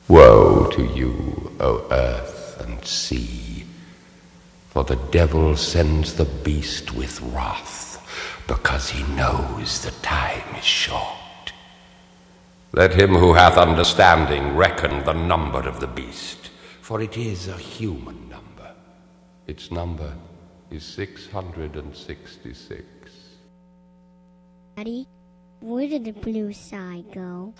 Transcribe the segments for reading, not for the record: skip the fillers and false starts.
Woe to you, O earth and sea, for the devil sends the beast with wrath, because he knows the time is short. Let him who hath understanding reckon the number of the beast, for it is a human number. Its number is 666. Daddy, where did the blue side go?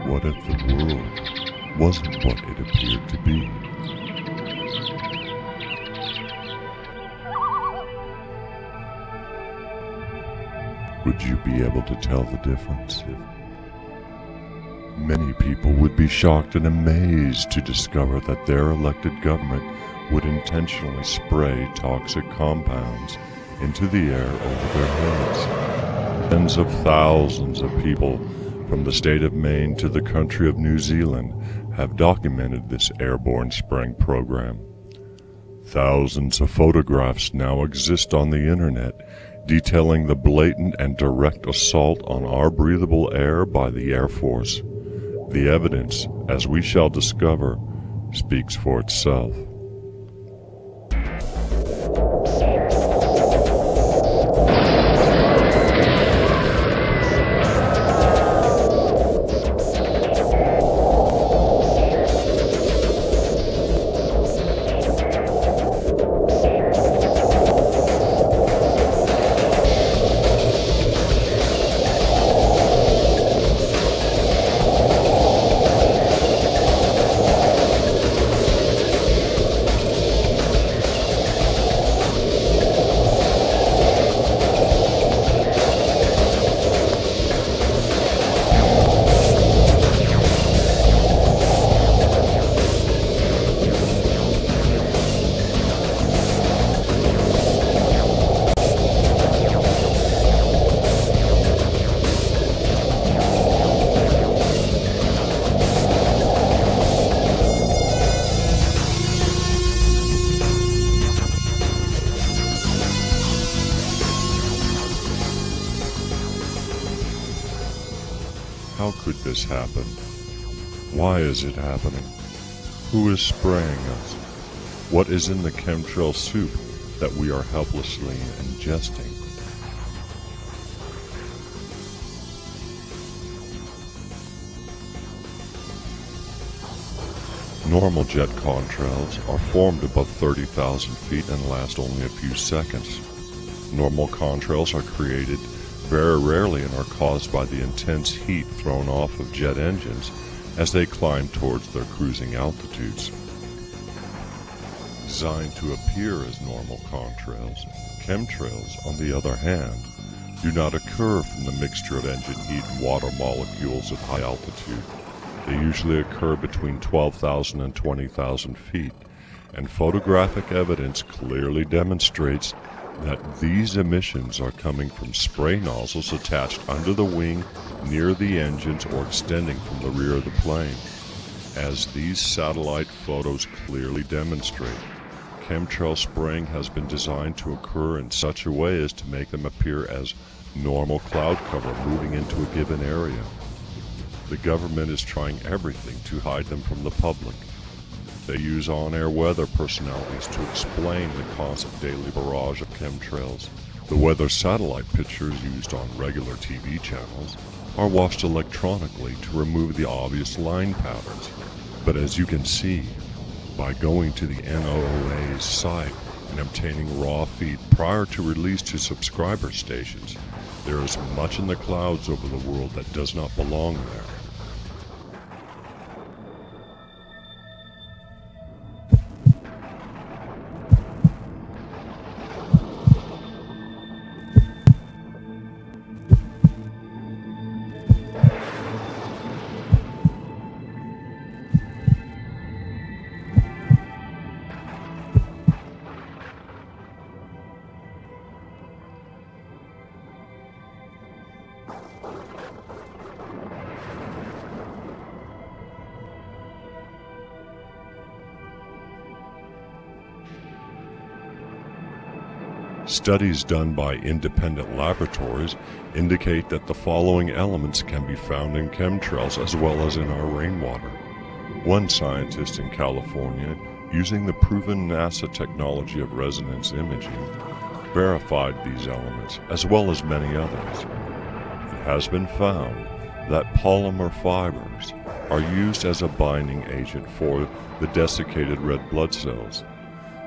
What if the world wasn't what it appeared to be? Would you be able to tell the difference? Many people would be shocked and amazed to discover that their elected government would intentionally spray toxic compounds into the air over their heads. Tens of thousands of people from the state of Maine to the country of New Zealand have documented this airborne spraying program. Thousands of photographs now exist on the internet detailing the blatant and direct assault on our breathable air by the Air Force. The evidence, as we shall discover, speaks for itself. How could this happen? Why is it happening? Who is spraying us? What is in the chemtrail soup that we are helplessly ingesting? Normal jet contrails are formed above 30,000 feet and last only a few seconds. Normal contrails are created very rarely and are caused by the intense heat thrown off of jet engines as they climb towards their cruising altitudes. Designed to appear as normal contrails, chemtrails, on the other hand, do not occur from the mixture of engine heat and water molecules at high altitude. They usually occur between 12,000 and 20,000 feet, and photographic evidence clearly demonstrates that these emissions are coming from spray nozzles attached under the wing, near the engines, or extending from the rear of the plane. As these satellite photos clearly demonstrate, chemtrail spraying has been designed to occur in such a way as to make them appear as normal cloud cover moving into a given area. The government is trying everything to hide them from the public. They use on-air weather personalities to explain the constant daily barrage of chemtrails. The weather satellite pictures used on regular TV channels are watched electronically to remove the obvious line patterns. But as you can see, by going to the NOAA's site and obtaining raw feed prior to release to subscriber stations, there is much in the clouds over the world that does not belong there. Studies done by independent laboratories indicate that the following elements can be found in chemtrails as well as in our rainwater. One scientist in California, using the proven NASA technology of resonance imaging, verified these elements as well as many others. It has been found that polymer fibers are used as a binding agent for the desiccated red blood cells.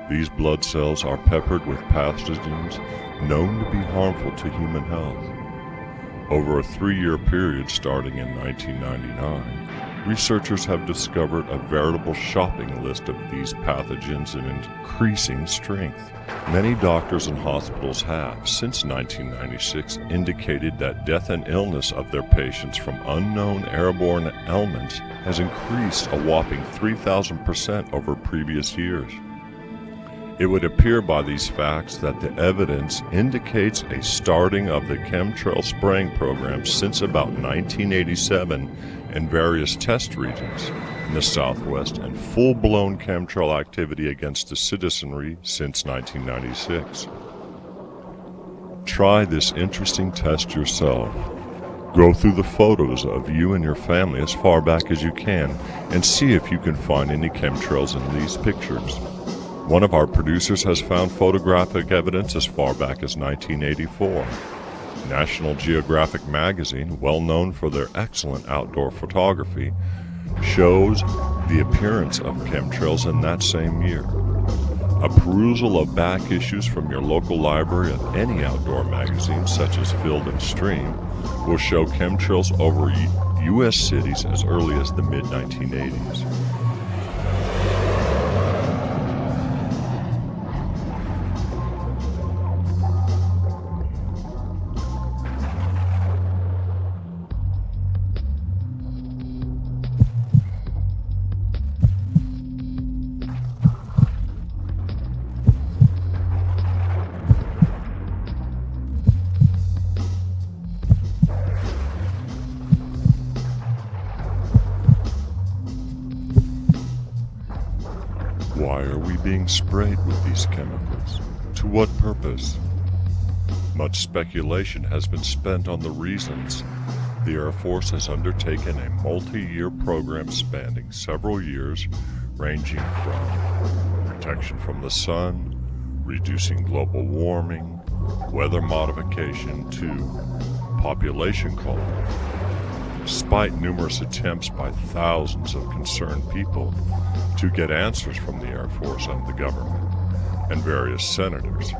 These blood cells are peppered with pathogens known to be harmful to human health. Over a 3-year period starting in 1999, researchers have discovered a veritable shopping list of these pathogens in increasing strength. Many doctors and hospitals have, since 1996, indicated that death and illness of their patients from unknown airborne elements has increased a whopping 3,000% over previous years. It would appear by these facts that the evidence indicates a starting of the chemtrail spraying program since about 1987 in various test regions in the Southwest, and full-blown chemtrail activity against the citizenry since 1996. Try this interesting test yourself. Go through the photos of you and your family as far back as you can and see if you can find any chemtrails in these pictures. One of our producers has found photographic evidence as far back as 1984. National Geographic magazine, well known for their excellent outdoor photography, shows the appearance of chemtrails in that same year. A perusal of back issues from your local library of any outdoor magazine, such as Field and Stream, will show chemtrails over U.S. cities as early as the mid-1980s. Why are we being sprayed with these chemicals? To what purpose? Much speculation has been spent on the reasons. The Air Force has undertaken a multi-year program spanning several years, ranging from protection from the sun, reducing global warming, weather modification, to population control. Despite numerous attempts by thousands of concerned people to get answers from the Air Force and the government and various senators,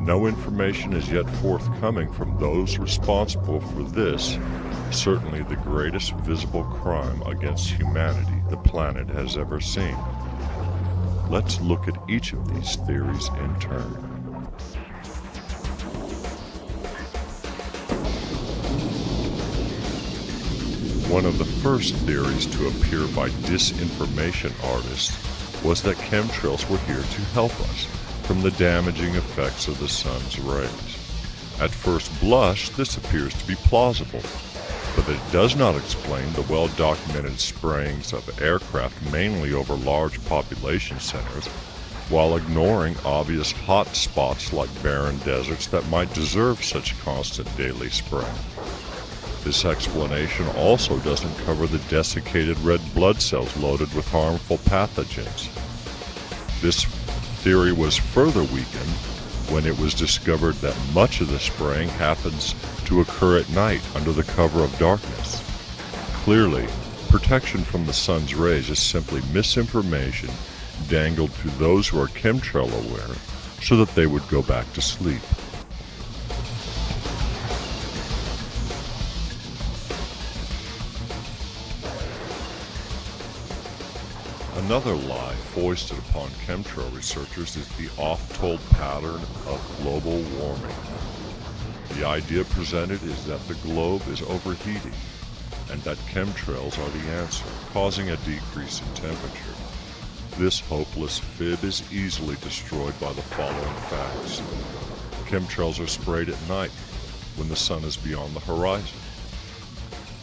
no information is yet forthcoming from those responsible for this, certainly the greatest visible crime against humanity the planet has ever seen. Let's look at each of these theories in turn. One of the first theories to appear by disinformation artists was that chemtrails were here to help us, from the damaging effects of the sun's rays. At first blush, this appears to be plausible, but it does not explain the well-documented sprayings of aircraft mainly over large population centers, while ignoring obvious hot spots like barren deserts that might deserve such constant daily spraying. This explanation also doesn't cover the desiccated red blood cells loaded with harmful pathogens. This theory was further weakened when it was discovered that much of the spraying happens to occur at night under the cover of darkness. Clearly, protection from the sun's rays is simply misinformation dangled to those who are chemtrail aware so that they would go back to sleep. Another lie foisted upon chemtrail researchers is the oft-told pattern of global warming. The idea presented is that the globe is overheating and that chemtrails are the answer, causing a decrease in temperature. This hopeless fib is easily destroyed by the following facts. Chemtrails are sprayed at night when the sun is beyond the horizon.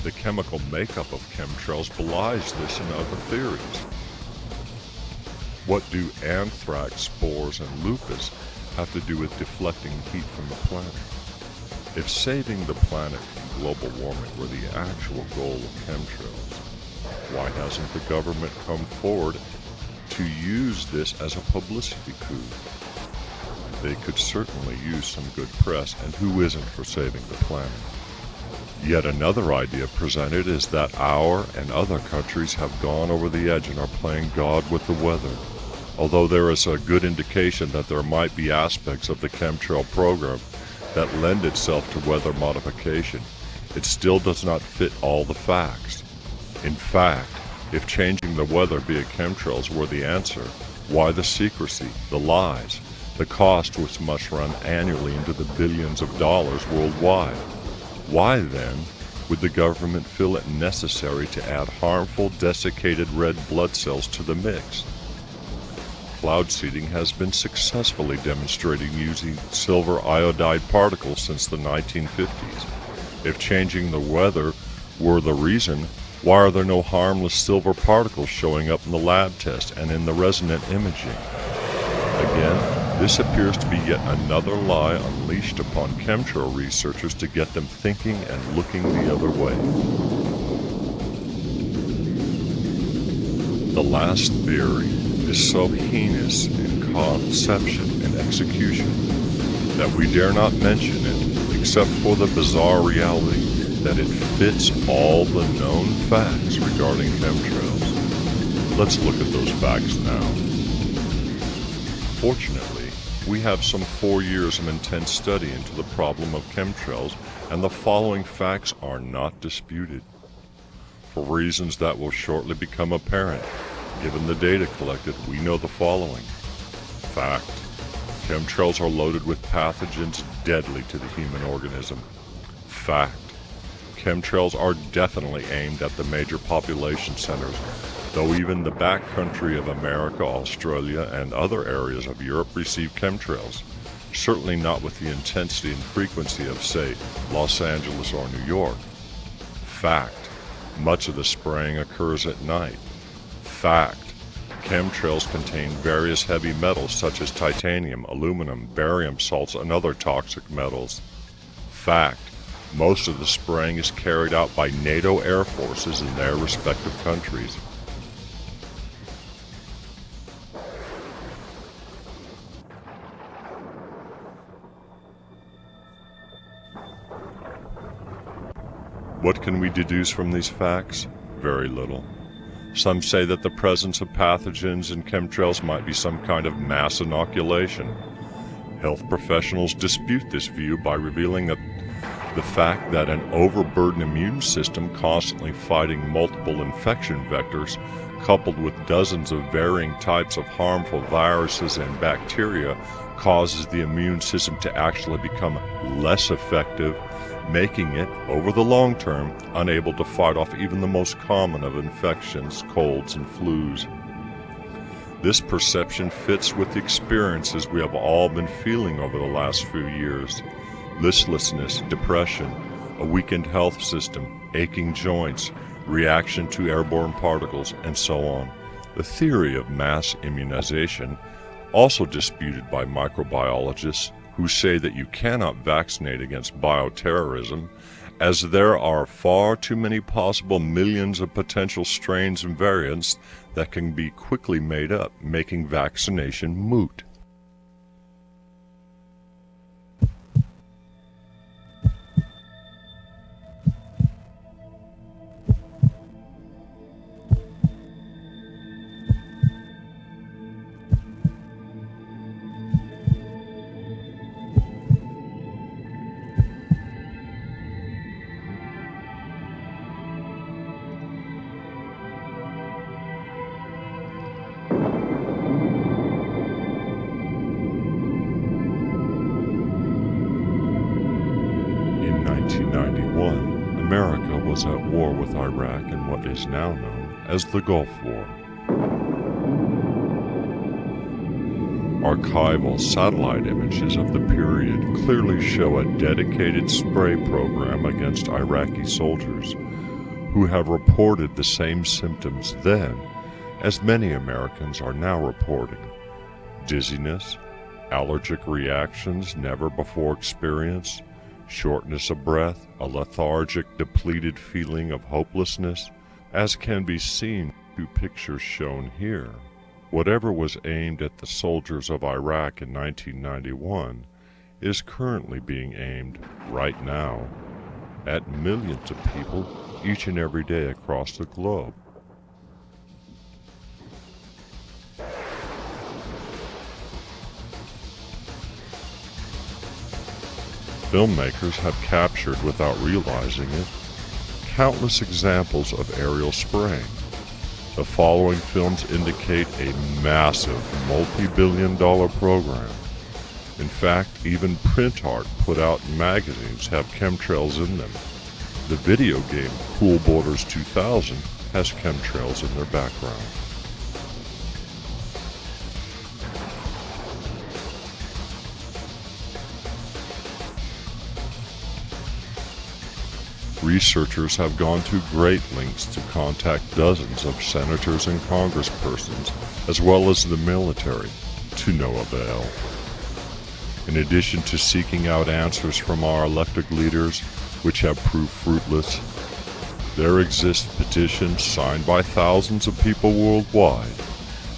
The chemical makeup of chemtrails belies this and other theories. What do anthrax spores and lupus have to do with deflecting heat from the planet? If saving the planet from global warming were the actual goal of chemtrails, why hasn't the government come forward to use this as a publicity coup? They could certainly use some good press, and who isn't for saving the planet? Yet another idea presented is that our and other countries have gone over the edge and are playing God with the weather. Although there is a good indication that there might be aspects of the chemtrail program that lend itself to weather modification, it still does not fit all the facts. In fact, if changing the weather via chemtrails were the answer, why the secrecy, the lies, the cost which must run annually into the billions of dollars worldwide? Why then would the government feel it necessary to add harmful desiccated red blood cells to the mix? Cloud seeding has been successfully demonstrated using silver iodide particles since the 1950s. If changing the weather were the reason, why are there no harmless silver particles showing up in the lab test and in the resonant imaging? Again, this appears to be yet another lie unleashed upon chemtrail researchers to get them thinking and looking the other way. The last theory is so heinous in conception and execution that we dare not mention it except for the bizarre reality that it fits all the known facts regarding chemtrails. Let's look at those facts now. Fortunately, we have some 4 years of intense study into the problem of chemtrails, and the following facts are not disputed. For reasons that will shortly become apparent, given the data collected, we know the following. Fact: chemtrails are loaded with pathogens deadly to the human organism. Fact: chemtrails are definitely aimed at the major population centers, though even the backcountry of America, Australia, and other areas of Europe receive chemtrails, certainly not with the intensity and frequency of, say, Los Angeles or New York. Fact: much of the spraying occurs at night. Fact: chemtrails contain various heavy metals such as titanium, aluminum, barium salts, and other toxic metals. Fact: most of the spraying is carried out by NATO air forces in their respective countries. What can we deduce from these facts? Very little. Some say that the presence of pathogens in chemtrails might be some kind of mass inoculation. Health professionals dispute this view by revealing that the fact that an overburdened immune system constantly fighting multiple infection vectors, coupled with dozens of varying types of harmful viruses and bacteria, causes the immune system to actually become less effective, making it, over the long term, unable to fight off even the most common of infections, colds, and flus. This perception fits with the experiences we have all been feeling over the last few years. Listlessness, depression, a weakened health system, aching joints, reaction to airborne particles, and so on. The theory of mass immunization, also disputed by microbiologists who say that you cannot vaccinate against bioterrorism, as there are far too many possible millions of potential strains and variants that can be quickly made up, making vaccination moot. In 1991, America was at war with Iraq in what is now known as the Gulf War. Archival satellite images of the period clearly show a dedicated spray program against Iraqi soldiers who have reported the same symptoms then as many Americans are now reporting: dizziness, allergic reactions never before experienced, shortness of breath, a lethargic, depleted feeling of hopelessness, as can be seen through pictures shown here. Whatever was aimed at the soldiers of Iraq in 1991 is currently being aimed, right now, at millions of people each and every day across the globe. Filmmakers have captured, without realizing it, countless examples of aerial spraying. The following films indicate a massive, multi-billion-dollar program. In fact, even print art put out in magazines have chemtrails in them. The video game Cool Borders 2000 has chemtrails in their background. Researchers have gone to great lengths to contact dozens of senators and congresspersons, as well as the military, to no avail. In addition to seeking out answers from our elected leaders, which have proved fruitless, there exist petitions signed by thousands of people worldwide,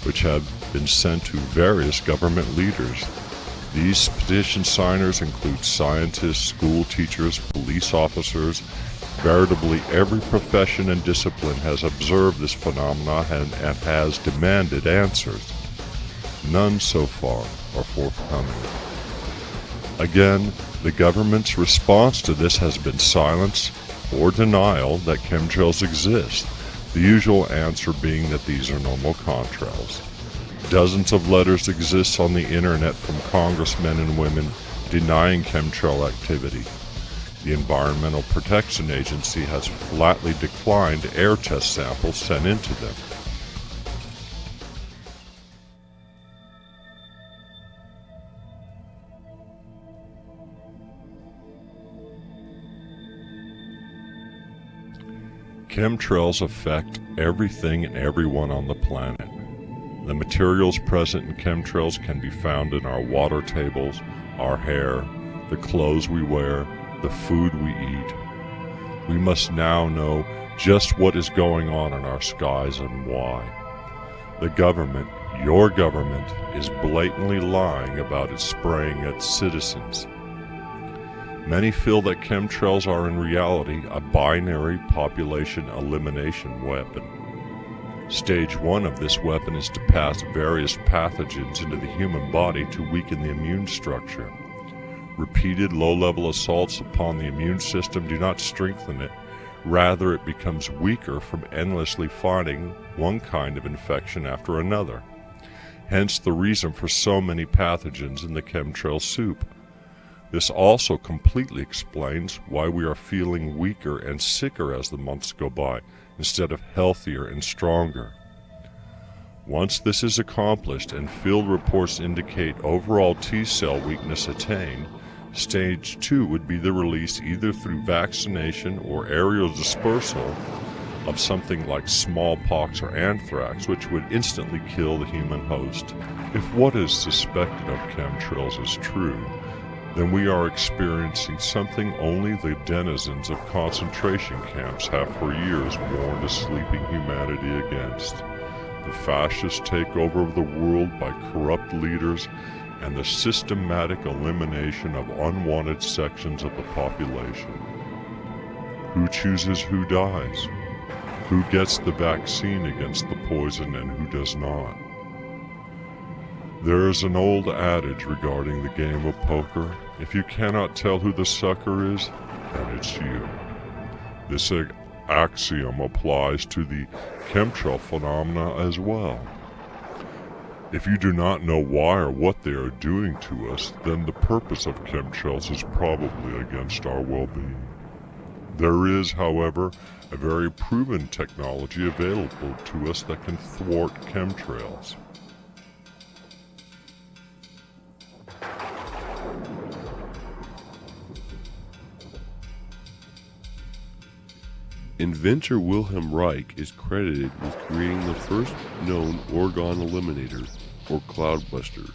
which have been sent to various government leaders. These petition signers include scientists, school teachers, police officers. Veritably every profession and discipline has observed this phenomenon and has demanded answers. None so far are forthcoming. Again, the government's response to this has been silence or denial that chemtrails exist, the usual answer being that these are normal contrails. Dozens of letters exist on the internet from congressmen and women denying chemtrail activity. The Environmental Protection Agency has flatly declined air test samples sent into them. Chemtrails affect everything and everyone on the planet. The materials present in chemtrails can be found in our water tables, our hair, the clothes we wear, the food we eat. We must now know just what is going on in our skies and why. The government, your government, is blatantly lying about its spraying at citizens. Many feel that chemtrails are in reality a binary population elimination weapon. Stage 1 of this weapon is to pass various pathogens into the human body to weaken the immune structure. Repeated low-level assaults upon the immune system do not strengthen it. Rather, it becomes weaker from endlessly fighting one kind of infection after another. Hence the reason for so many pathogens in the chemtrail soup. This also completely explains why we are feeling weaker and sicker as the months go by, instead of healthier and stronger. Once this is accomplished and field reports indicate overall T-cell weakness attained, Stage 2 would be the release either through vaccination or aerial dispersal of something like smallpox or anthrax, which would instantly kill the human host. If what is suspected of chemtrails is true, then we are experiencing something only the denizens of concentration camps have for years warned a sleeping humanity against: the fascist takeover of the world by corrupt leaders and the systematic elimination of unwanted sections of the population. Who chooses who dies? Who gets the vaccine against the poison and who does not? There is an old adage regarding the game of poker: if you cannot tell who the sucker is, then it's you. This axiom applies to the chemtrail phenomena as well. If you do not know why or what they are doing to us, then the purpose of chemtrails is probably against our well-being. There is, however, a very proven technology available to us that can thwart chemtrails. Inventor Wilhelm Reich is credited with creating the first known orgone eliminator, or cloudbuster,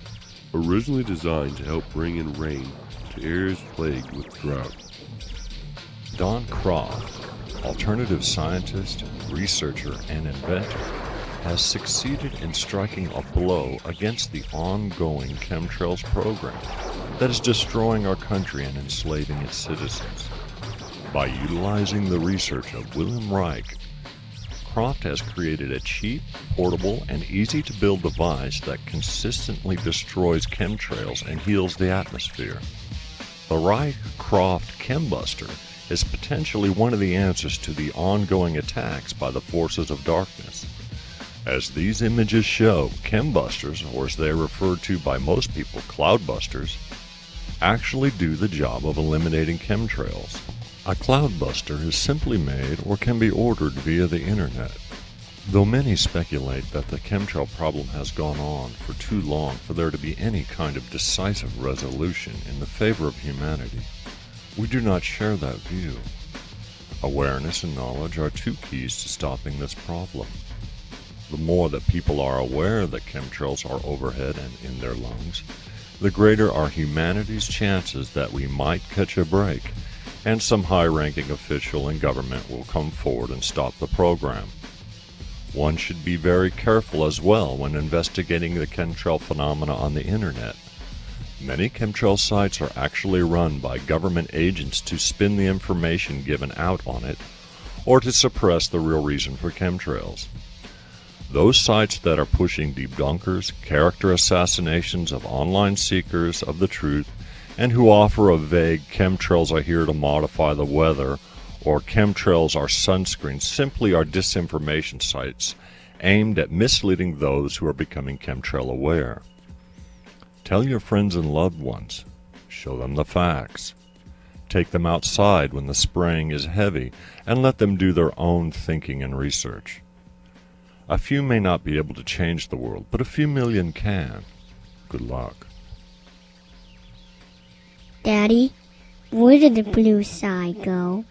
originally designed to help bring in rain to areas plagued with drought. Don Croft, alternative scientist, researcher, and inventor, has succeeded in striking a blow against the ongoing chemtrails program that is destroying our country and enslaving its citizens. By utilizing the research of Wilhelm Reich, Croft has created a cheap, portable, and easy-to-build device that consistently destroys chemtrails and heals the atmosphere. The Reich-Croft Chembuster is potentially one of the answers to the ongoing attacks by the forces of darkness. As these images show, chembusters, or as they are referred to by most people, cloudbusters, actually do the job of eliminating chemtrails. A cloudbuster is simply made or can be ordered via the internet. Though many speculate that the chemtrail problem has gone on for too long for there to be any kind of decisive resolution in the favor of humanity, we do not share that view. Awareness and knowledge are two keys to stopping this problem. The more that people are aware that chemtrails are overhead and in their lungs, the greater are humanity's chances that we might catch a break, and some high-ranking official in government will come forward and stop the program. One should be very careful as well when investigating the chemtrail phenomena on the internet. Many chemtrail sites are actually run by government agents to spin the information given out on it, or to suppress the real reason for chemtrails. Those sites that are pushing debunkers, character assassinations of online seekers of the truth, and who offer a vague "chemtrails are here to modify the weather" or "chemtrails are sunscreen" simply are disinformation sites aimed at misleading those who are becoming chemtrail aware. Tell your friends and loved ones. Show them the facts. Take them outside when the spraying is heavy and let them do their own thinking and research. A few may not be able to change the world, but a few million can. Good luck. Daddy, where did the blue side go?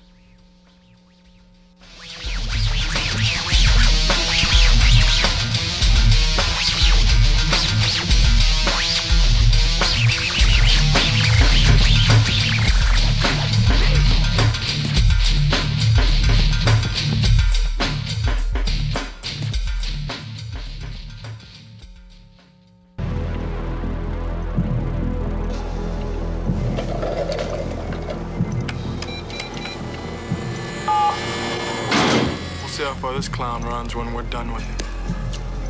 See how far this clown runs when we're done with him.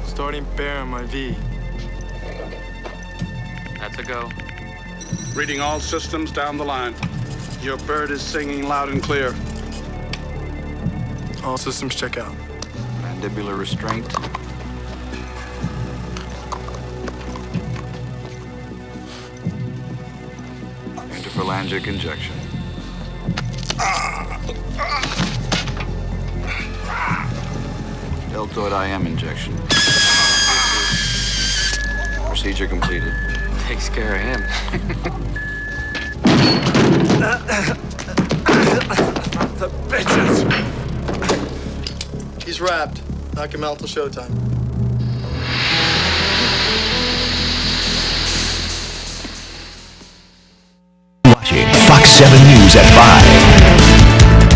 Starting bear on my V. That's a go. Reading all systems down the line. Your bird is singing loud and clear. All systems check out. Mandibular restraint. Interphalangic injection. Deltoid IM injection. Procedure completed. Takes care of him. The bitches! He's wrapped. Knock him out till showtime. Watching Fox 7 News at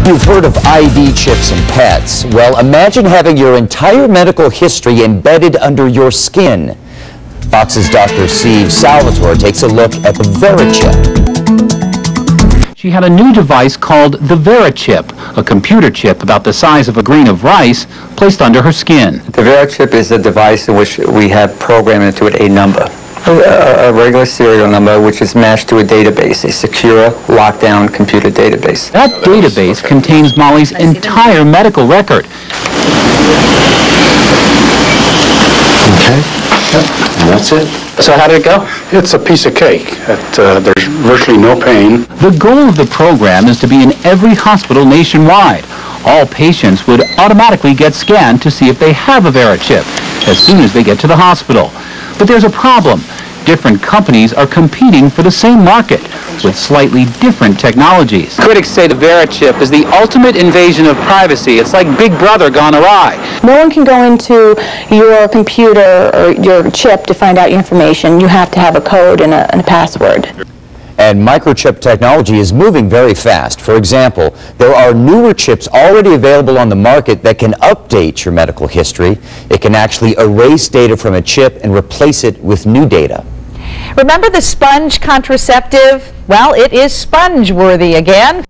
5. You've heard of ID chips in pets. Well, imagine having your entire medical history embedded under your skin. Fox's Dr. Steve Salvatore takes a look at the VeriChip. She had a new device called the VeriChip, a computer chip about the size of a grain of rice placed under her skin. The VeriChip is a device in which we have programmed into it a number, a regular serial number which is matched to a database, a secure, lockdown computer database. That database contains Molly's entire medical record. Okay, yep, and that's it. So how did it go? It's a piece of cake. There's virtually no pain. The goal of the program is to be in every hospital nationwide. All patients would automatically get scanned to see if they have a VeriChip as soon as they get to the hospital. But there's a problem. Different companies are competing for the same market with slightly different technologies. Critics say the VeriChip is the ultimate invasion of privacy. It's like Big Brother gone awry. No one can go into your computer or your chip to find out your information. You have to have a code and a password. And microchip technology is moving very fast. For example, there are newer chips already available on the market that can update your medical history. It can actually erase data from a chip and replace it with new data. Remember the sponge contraceptive? Well, it is sponge-worthy again.